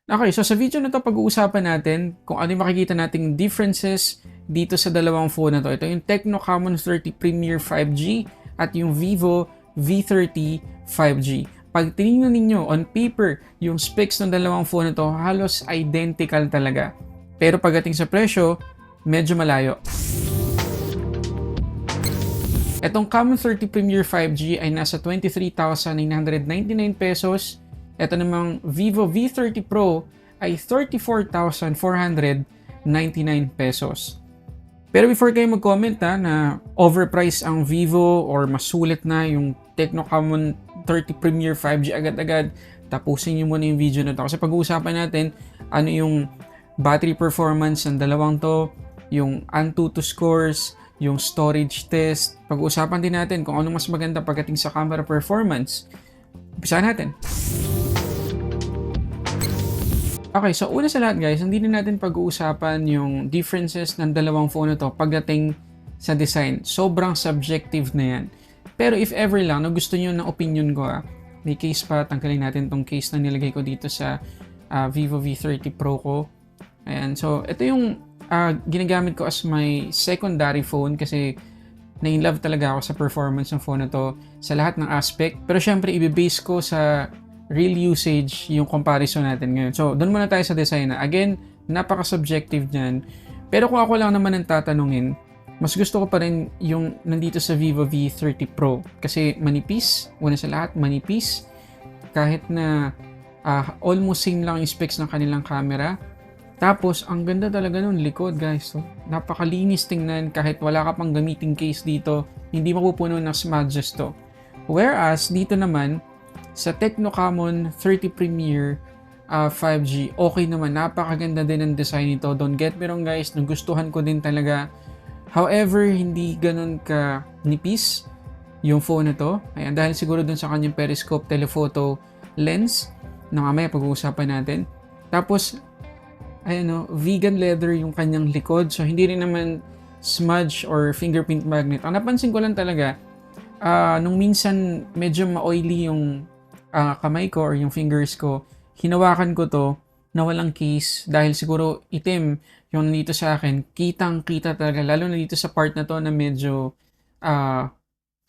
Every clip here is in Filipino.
Okay, so sa video na 'to pag-uusapan natin kung ano yung makikita nating differences dito sa dalawang phone na 'to. Ito yung Tecno Camon 30 Premier 5G at yung Vivo V30 5G. Pag tinignan ninyo on paper, yung specs ng dalawang phone na 'to halos identical talaga. Pero pagdating sa presyo, medyo malayo. Etong Camon 30 Premier 5G ay nasa 23,999 pesos. Ito namang Vivo V30 Pro ay 34,499 pesos. Pero before kayo mag-comment na overpriced ang Vivo or mas sulit na yung Tecno Camon 30 Premier 5G agad-agad, tapusin nyo muna yung video na to. Kasi pag-uusapan natin ano yung battery performance ng dalawang to, yung Antutu scores, yung storage test. Pag-uusapan din natin kung ano mas maganda pagdating sa camera performance. Umpisahan natin. Okay, so una sa lahat guys, hindi na natin pag-uusapan yung differences ng dalawang phone na to pagdating sa design. Sobrang subjective na yan. Pero if ever lang na gusto nyo ng opinion ko, may case pa, tanggalin natin tong case na nilagay ko dito sa Vivo V30 Pro ko. Ayan, so ito yung ginagamit ko as my secondary phone kasi na-in-love talaga ako sa performance ng phone na to sa lahat ng aspect. Pero syempre, i-base ko sa real usage yung comparison natin ngayon. So, doon muna tayo sa design na. Again, napaka-subjective niyan. Pero kung ako lang naman ang tatanungin, mas gusto ko pa rin yung nandito sa Vivo V30 Pro. Kasi manipis, una sa lahat, manipis. Kahit na almost same lang yung specs ng kanilang camera. Tapos, ang ganda talaga nun, likod guys. So, napakalinis tingnan kahit wala ka pang gamiting case dito. Hindi mapupuno ng smudges to. Whereas, dito naman, sa Tecno Camon 30 Premier 5G, okay naman. Napakaganda din ang design nito. Don't get me wrong guys, nagustuhan ko din talaga. However, hindi ganun ka nipis yung phone na to. Ayan, dahil siguro dun sa kanyang periscope telephoto lens na mamaya pag-uusapan natin. Tapos, ayan vegan leather yung kanyang likod. So, hindi rin naman smudge or fingerprint magnet. Ang napansin ko lang talaga, nung minsan medyo ma-oily yung kamay ko or yung fingers ko, hinawakan ko to na walang case dahil siguro itim yung nandito sa akin. Kitang-kita talaga, lalo na dito sa part na to na medyo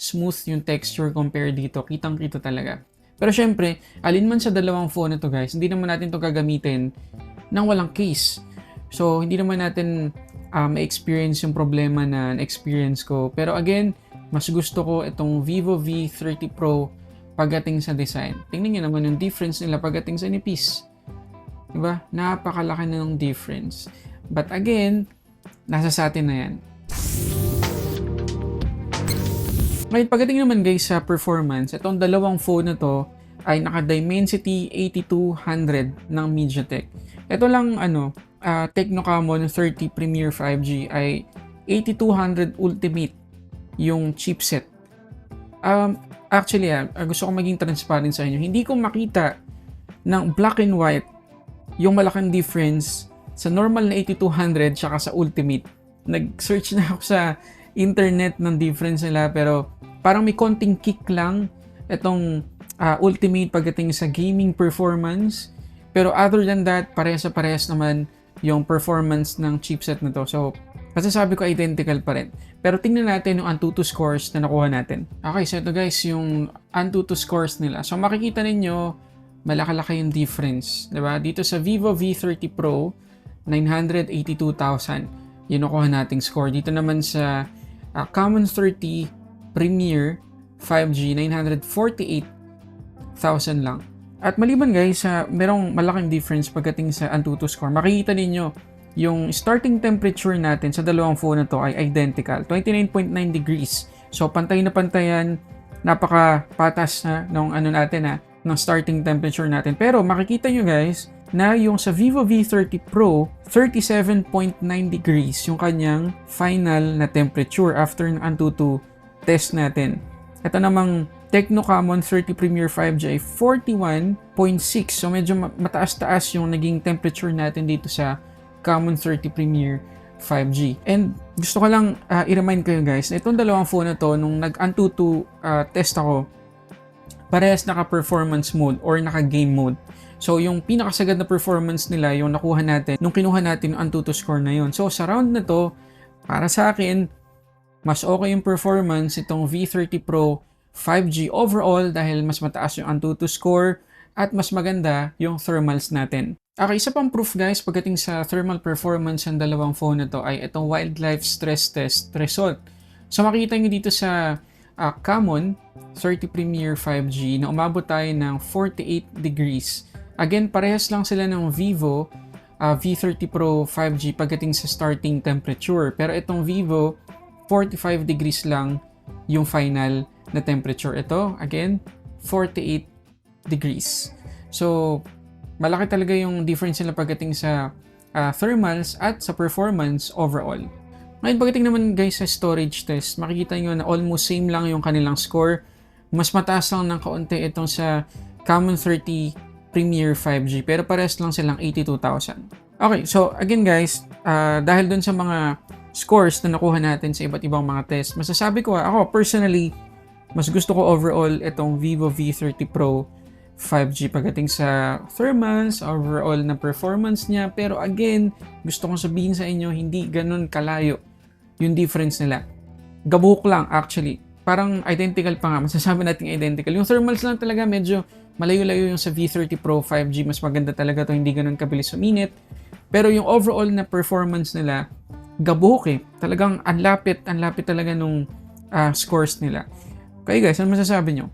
smooth yung texture compare dito. Kitang-kita talaga. Pero syempre, alin man sa dalawang phone na to guys, hindi naman natin to gagamitin nang walang case. So, hindi naman natin ma-experience yung problema na na-experience ko. Pero again, mas gusto ko itong Vivo V30 Pro pagdating sa design. Tingnan nyo naman yung difference nila pagdating sa nipis. Diba? Napakalaki na ng difference. But again, nasa sa atin na yan. Ngayon, pagdating naman guys sa performance, itong dalawang phone na to ay naka-Dimensity 8200 ng MediaTek. Ito lang Tecno Camon 30 Premier 5G ay 8200 Ultimate yung chipset. Actually, gusto ko maging transparent sa inyo. Hindi ko makita ng black and white yung malaking difference sa normal na 8200 tsaka sa Ultimate. Nag-search na ako sa internet ng difference nila pero parang may konting kick lang itong Ultimate pagdating sa gaming performance. Pero other than that, parehas naman yung performance ng chipset na to. So, kasi sabi ko identical pa rin. Pero tingnan natin yung Antutu scores na nakuha natin. Okay, so ito guys, yung Antutu scores nila. So makikita ninyo, malaki-laki yung difference. Diba? Dito sa Vivo V30 Pro, 982,000. Yun nakuha nating score. Dito naman sa Camon 30 Premier 5G, 948,000 lang. At maliban guys, merong malaking difference pagdating sa Antutu score. Makikita ninyo, yung starting temperature natin sa dalawang phone na to ay identical, 29.9 degrees. So pantay na pantayan, napaka-patas na ng ng starting temperature natin. Pero makikita nyo guys na yung sa Vivo V30 Pro, 37.9 degrees yung kanyang final na temperature after ng Antutu test natin. Ito namang Tecno Camon 30 Premier 5G ay 41.6. So medyo mataas-taas yung naging temperature natin dito sa Camon 30 Premier 5G. And gusto ko lang i-remind kayo guys na itong dalawang phone na to, nung nag-Antutu test ako, parehas naka-performance mode or naka-game mode. So, yung pinakasagad na performance nila, yung nakuha natin, nung kinuha natin yung Antutu score na yun. So, sa round na to, para sa akin, mas okay yung performance itong V30 Pro 5G overall dahil mas mataas yung Antutu score at mas maganda yung thermals natin. Okay, isa pang proof guys pagdating sa thermal performance ng dalawang phone na to ay itong wildlife stress test result. So makikita nyo dito sa Camon 30 Premier 5G na umabot tayo ng 48 degrees. Again, parehas lang sila ng Vivo V30 Pro 5G pagdating sa starting temperature. Pero itong Vivo, 45 degrees lang yung final na temperature. Ito, again, 48 degrees. So, malaki talaga yung difference nila pagdating sa thermals at sa performance overall. Ngayon, pagdating naman guys sa storage test, makikita nyo na almost same lang yung kanilang score. Mas mataas lang ng kaunti itong sa Camon 30 Premier 5G, pero parehas lang silang 82,000. Okay, so again guys, dahil dun sa mga scores na nakuha natin sa iba't ibang mga test, masasabi ko ako personally, mas gusto ko overall itong Vivo V30 Pro 5G pagdating sa thermals, overall na performance niya. Pero again, gusto kong sabihin sa inyo, hindi ganun kalayo yung difference nila. Gabuhok lang actually. Parang identical pa nga. Masasabi natin identical. Yung thermals lang talaga medyo malayo-layo yung sa V30 Pro 5G. Mas maganda talaga to, hindi ganun kabilis suminit. Pero yung overall na performance nila, gabuhok eh. Talagang anlapit talaga nung scores nila. Okay guys, ano masasabi nyo?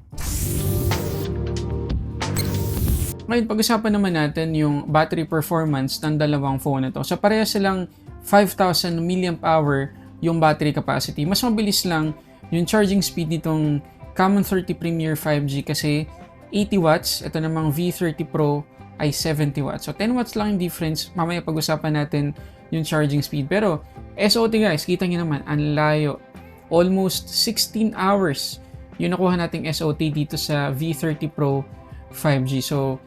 Ngayon, pag-usapan naman natin yung battery performance ng dalawang phone na to. So, pareha silang 5,000 mAh yung battery capacity. Mas mabilis lang yung charging speed nitong Camon 30 Premier 5G kasi 80 watts. Ito namang V30 Pro ay 70 watts. So, 10 watts lang yung difference. Mamaya pag-usapan natin yung charging speed. Pero, SOT guys, kita nyo naman, ang layo. Almost 16 hours yung nakuha nating SOT dito sa V30 Pro 5G. So,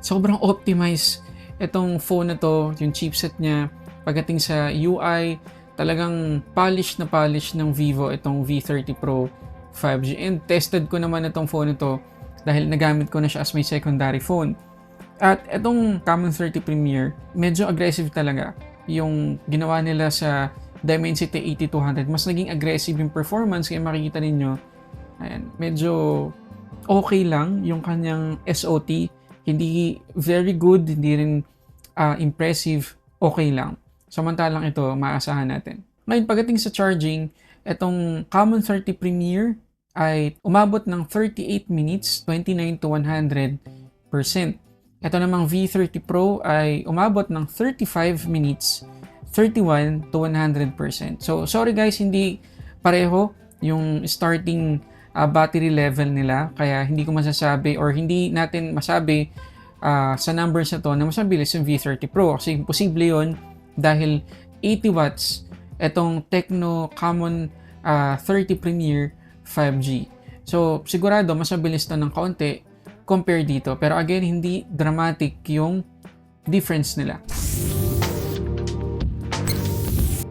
sobrang optimize itong phone na to, yung chipset niya. Pagdating sa UI, talagang polish ng Vivo itong V30 Pro 5G. And tested ko naman itong phone na to dahil nagamit ko na siya as my secondary phone. At itong Camon 30 Premier, medyo aggressive talaga. Yung ginawa nila sa Dimensity 8200, mas naging aggressive yung performance. Kaya makikita ninyo, ayan, medyo okay lang yung kanyang SOT. Hindi very good, hindi rin impressive, okay lang. Samantalang ito, maasahan natin. Ngayon, pagdating sa charging, itong Camon 30 Premier ay umabot ng 38 minutes, 29 to 100%. Ito namang V30 Pro ay umabot ng 35 minutes, 31 to 100%. So, sorry guys, hindi pareho yung starting battery level nila, kaya hindi ko masasabi or hindi natin masabi sa numbers na to na mas mabilis yung V30 Pro kasi imposible yon dahil 80 watts itong Tecno Camon 30 Premier 5G. So sigurado mas mabilis to ng kaunti compare dito, pero again hindi dramatic yung difference nila.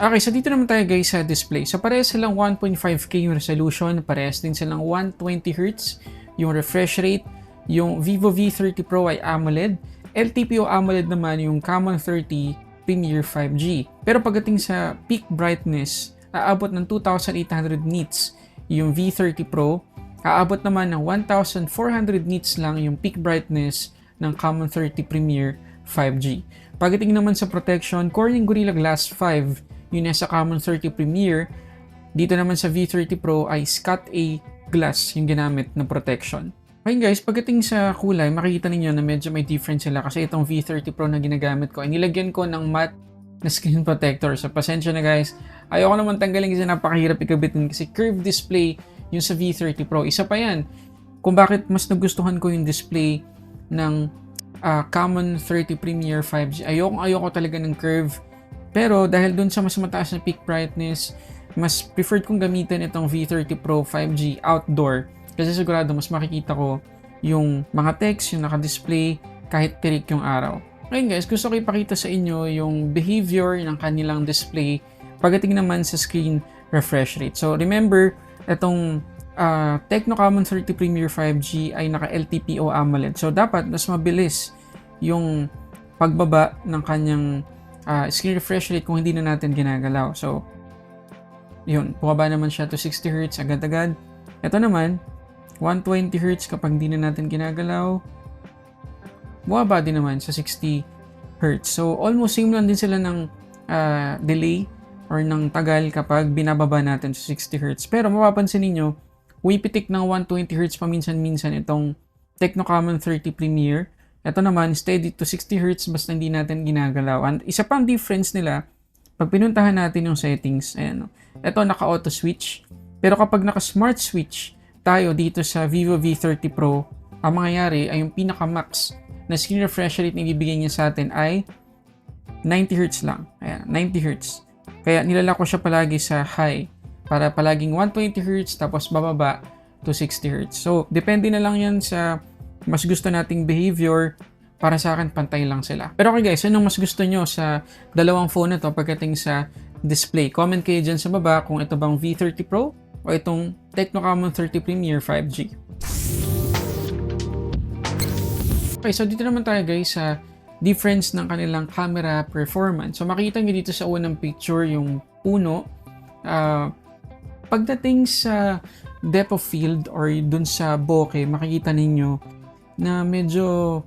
Okay, so dito naman tayo guys sa display. So parehas silang 1.5K yung resolution, parehas din silang 120Hz yung refresh rate. Yung Vivo V30 Pro ay AMOLED. LTPO AMOLED naman yung Camon 30 Premier 5G. Pero pagdating sa peak brightness, aabot ng 2,800 nits yung V30 Pro. Aabot naman ng 1,400 nits lang yung peak brightness ng Camon 30 Premier 5G. Pagdating naman sa protection, Corning Gorilla Glass 5 yung nasa Camon 30 Premier. Dito naman sa V30 Pro ay Scott A glass yung ginamit na protection. Okay guys, pagdating sa kulay, makikita ninyo na medyo may difference sila kasi itong V30 Pro na ginagamit ko ay nilagyan ko ng matte na screen protector. So pasensya na guys, ayoko naman tanggalin kasi napakahirap ikabitin kasi curved display yung sa V30 Pro. Isa pa yan kung bakit mas nagustuhan ko yung display ng Camon 30 Premier 5G. Ayoko talaga ng curve. Pero dahil dun sa mas mataas na peak brightness, mas preferred kong gamitin itong V30 Pro 5G outdoor. Kasi sigurado mas makikita ko yung mga text, yung naka-display kahit tirik yung araw. Ngayon guys, gusto ko ipakita sa inyo yung behavior ng kanilang display pagdating naman sa screen refresh rate. So remember, itong Tecno Camon 30 Premier 5G ay naka LTPO AMOLED. So dapat mas mabilis yung pagbaba ng kanyang screen refresh rate kung hindi na natin ginagalaw. So, yun, bumaba naman siya to 60 Hz agad-agad. Ito naman, 120 Hz kapag hindi na natin ginagalaw. Bumaba din naman sa 60 Hz. So, almost same lang din sila ng delay or ng tagal kapag binababa natin sa 60 Hz. Pero mapapansin ninyo, pumipitik ng 120 Hz paminsan-minsan itong Tecno Camon 30 Premiere. Ito naman, steady to 60 Hz basta hindi natin ginagalaw. And isa pang difference nila, pag pinuntahan natin yung settings, ayan, ito naka-auto switch. Pero kapag naka-smart switch tayo dito sa Vivo V30 Pro, ang mangyayari ay yung pinaka-max na screen refresh rate na ibibigay niya sa atin ay 90 Hz lang. Ayan, 90 Hz. Kaya nilalak ko siya palagi sa high para palaging 120 Hz tapos bababa to 60 Hz. So, depende na lang yan sa mas gusto nating behavior. Para sa akin, pantay lang sila. Pero okay guys, anong mas gusto nyo sa dalawang phone na to pagdating sa display? Comment kayo dyan sa baba kung ito bang V30 Pro o itong Tecno Camon 30 Premiere 5G. Okay, so dito naman tayo guys sa difference ng kanilang camera performance. So makikita nyo dito sa unang picture yung puno. Pagdating sa depth of field or dun sa bokeh, makikita ninyo na medyo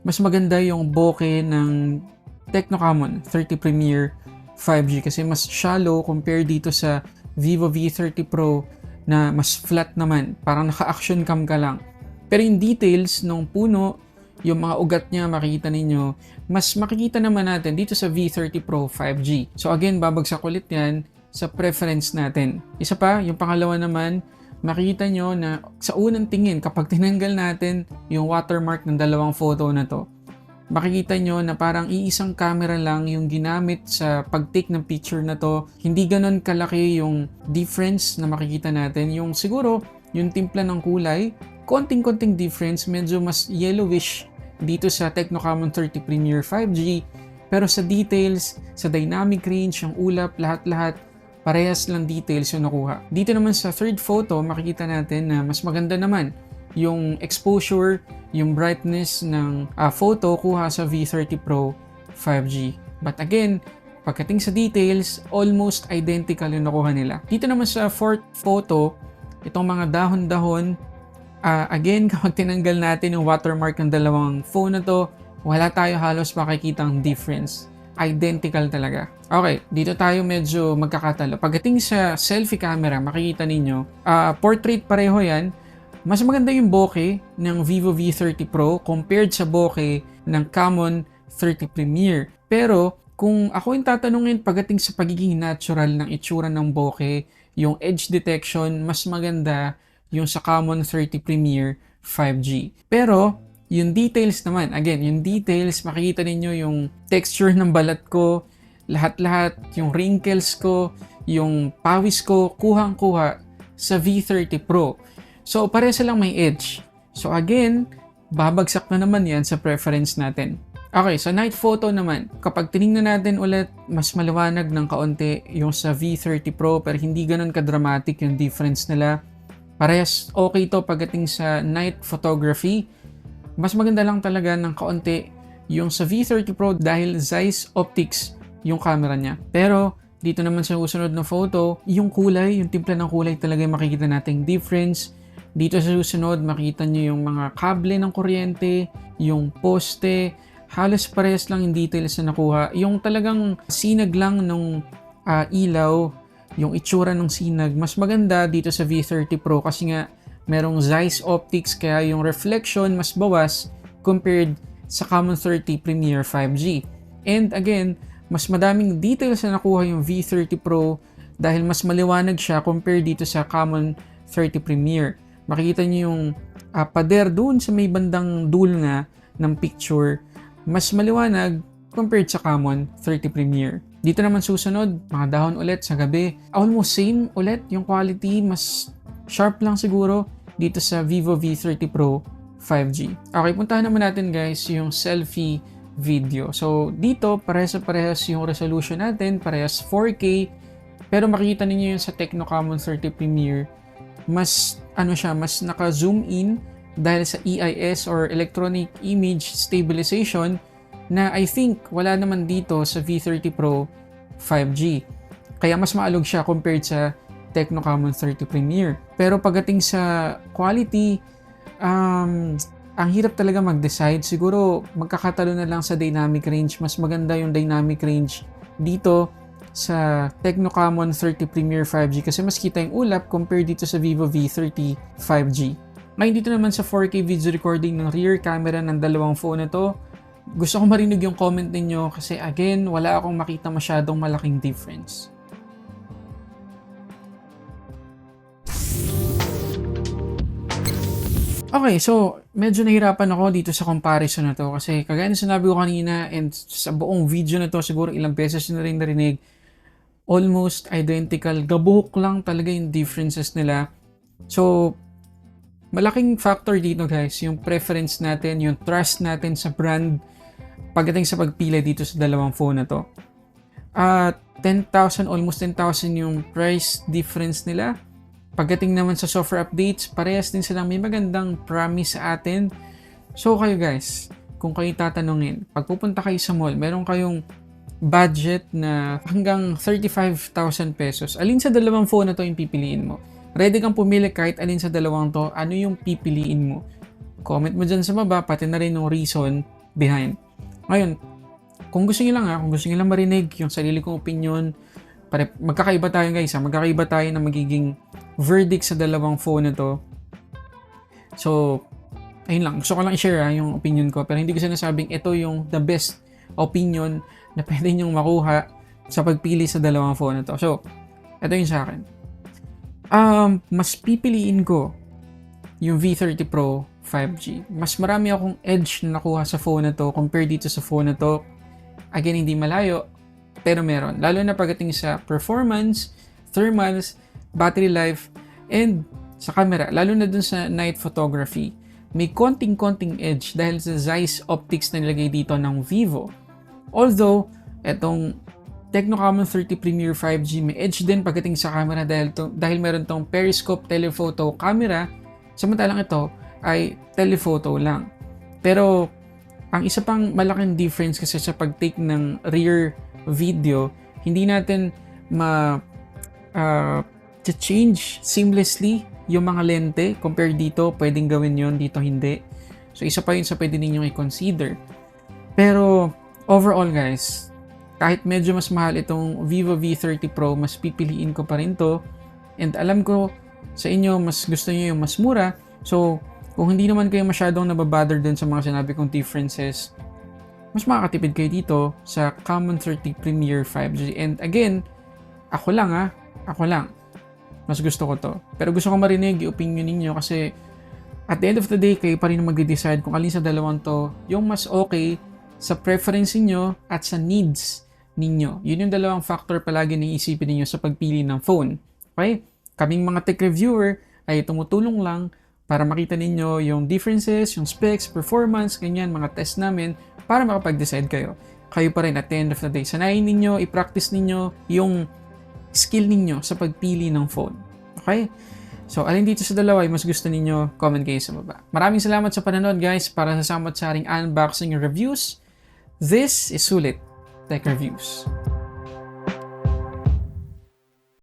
mas maganda yung bokeh ng Tecno Camon 30 Premiere 5G kasi mas shallow compare dito sa Vivo V30 Pro na mas flat naman, parang naka-action cam ka lang. Pero yung details ng puno, yung mga ugat niya makikita ninyo, mas makikita naman natin dito sa V30 Pro 5G. So again, babagsak ulit yan sa preference natin. Isa pa, yung pangalawa naman, makikita nyo na sa unang tingin, kapag tinanggal natin yung watermark ng dalawang photo na to, makikita nyo na parang iisang camera lang yung ginamit sa pag-take ng picture na to. Hindi ganon kalaki yung difference na makikita natin. Yung siguro, yung timpla ng kulay, konting-konting difference, medyo mas yellowish dito sa Tecno Camon 30 Premiere 5G. Pero sa details, sa dynamic range, yung ulap, lahat-lahat, parehas lang details yung nakuha. Dito naman sa third photo, makikita natin na mas maganda naman yung exposure, yung brightness ng photo kuha sa V30 Pro 5G. But again, pagdating sa details, almost identical yung nakuha nila. Dito naman sa fourth photo, itong mga dahon-dahon, again, kapag tinanggal natin yung watermark ng dalawang phone na to, wala tayo halos makikitang difference. Identical talaga. Okay, dito tayo medyo magkakatalo. Pagdating sa selfie camera, makikita ninyo, portrait pareho yan. Mas maganda yung bokeh ng Vivo V30 Pro compared sa bokeh ng Camon 30 Premiere. Pero kung ako yung tatanungin pagdating sa pagiging natural ng itsura ng bokeh, yung edge detection, mas maganda yung sa Camon 30 Premiere 5G. Pero yung details naman, again, yung details, makikita ninyo yung texture ng balat ko, lahat-lahat, yung wrinkles ko, yung pawis ko, kuhang-kuha sa V30 Pro. So, pareha silang may edge. So, again, babagsak na naman yan sa preference natin. Okay, sa night photo naman, kapag tinignan natin ulit, mas maliwanag ng kaunti yung sa V30 Pro, pero hindi ganun ka-dramatic yung difference nila. Parehas okay to pagdating sa night photography. Mas maganda lang talaga ng kaunti yung sa V30 Pro dahil Zeiss Optics yung camera niya. Pero dito naman sa susunod na photo, yung kulay, yung timpla ng kulay talaga yung makikita nating difference. Dito sa susunod, makita nyo yung mga kable ng kuryente, yung poste, halos parehas lang yung details na nakuha. Yung talagang sinag lang ng ilaw, yung itsura ng sinag, mas maganda dito sa V30 Pro kasi nga merong Zeiss Optics kaya yung reflection mas bawas compared sa Camon 30 Premiere 5G. And again, mas madaming details na nakuha yung V30 Pro dahil mas maliwanag siya compared dito sa Camon 30 Premiere. Makikita niyo yung pader doon sa may bandang dulo nga ng picture, mas maliwanag compared sa Camon 30 Premiere. Dito naman susunod, mga dahon ulit sa gabi. Almost same ulit yung quality, mas sharp lang siguro dito sa Vivo V30 Pro 5G. Okay, puntahan naman natin guys yung selfie video. So dito, parehas yung resolution natin, parehas 4K, pero makikita niyo yung sa Tecno Camon 30 Premiere, mas mas naka-zoom in dahil sa EIS or Electronic Image Stabilization na I think wala naman dito sa V30 Pro 5G. Kaya mas maalog siya compared sa Tecno Camon 30 Premier. Pero pagdating sa quality, ang hirap talaga mag-decide. Siguro magkakatalo na lang sa dynamic range. Mas maganda yung dynamic range dito sa Tecno Camon 30 Premier 5G kasi mas kita yung ulap compared dito sa Vivo V30 5G. Ngayon dito naman sa 4K video recording ng rear camera ng dalawang phone na to, gusto ko marinig yung comment ninyo kasi again, wala akong makita masyadong malaking difference. Okay, so medyo nahirapan ako dito sa comparison na to kasi kagaya na sinabi ko kanina and sa buong video na to siguro ilang beses na rin narinig, almost identical, gabuhok lang talaga yung differences nila. So, malaking factor dito guys, yung preference natin, yung trust natin sa brand pagdating sa pagpili dito sa dalawang phone na to. 10,000, almost 10,000 yung price difference nila. Pagdating naman sa software updates, parehas din silang may magandang promise sa atin. So kayo guys, kung kayo tatanungin, pag pupunta kayo sa mall, meron kayong budget na hanggang 35,000 pesos. Alin sa dalawang phone na to yung pipiliin mo? Ready kang pumili kahit alin sa dalawang to, ano yung pipiliin mo? Comment mo dyan sa baba, pati na rin yung reason behind. Ngayon, kung gusto niyo lang kung gusto niyo lang marinig yung sarili kong opinion, magkakaiba tayo guys magkakaiba tayo na magiging verdict sa dalawang phone na to. So, ayun lang, gusto ko lang i-share yung opinion ko, pero hindi ko sinasabing ito yung the best opinion na pwede nyong makuha sa pagpili sa dalawang phone na to. So, ito yung sa akin. Mas pipiliin ko yung V30 Pro 5G. Mas marami akong edge na nakuha sa phone na to compared dito sa phone na to. Again, hindi malayo, pero meron. Lalo na pagdating sa performance, thermals, battery life, and sa camera. Lalo na dun sa night photography. May konting-konting edge dahil sa Zeiss optics na nilagay dito ng Vivo. Although, etong Tecno Camon 30 Premier 5G may edge din pagdating sa camera dahil meron tong periscope telephoto camera, samantalang ito ay telephoto lang. Pero ang isa pang malaking difference kasi sa pag-take ng rear video, hindi natin change seamlessly yung mga lente compared dito, pwedeng gawin yon dito hindi. So isa pa yun sa pwede ninyong i-consider. Pero overall guys, kahit medyo mas mahal itong Vivo V30 Pro, mas pipiliin ko pa rin to. And alam ko sa inyo, mas gusto niyo yung mas mura. So, kung hindi naman kayo masyadong nababother din sa mga sinabi kong differences, mas makakatipid kayo dito sa Camon 30 Premier 5G. And again, ako lang. Mas gusto ko to. Pero gusto ko marinig yung opinion ninyo kasi at the end of the day, kayo pa rin mag-decide kung alin sa dalawang to yung mas okay sa preference niyo at sa needs ninyo. Yun yung dalawang factor palagi na iisipin niyo sa pagpili ng phone. Okay? Kaming mga tech reviewer ay tumutulong lang para makita ninyo yung differences, yung specs, performance, ganyan, mga test namin para makapag-decide kayo. Kayo pa rin at the end of the day. Sanayin ninyo, i-practice ninyo yung skill ninyo sa pagpili ng phone. Okay? So, alin dito sa dalawa ay mas gusto ninyo, comment kayo sa baba. Maraming salamat sa panonood guys para sa samot-saring unboxing reviews. This is Sulit Tech Reviews.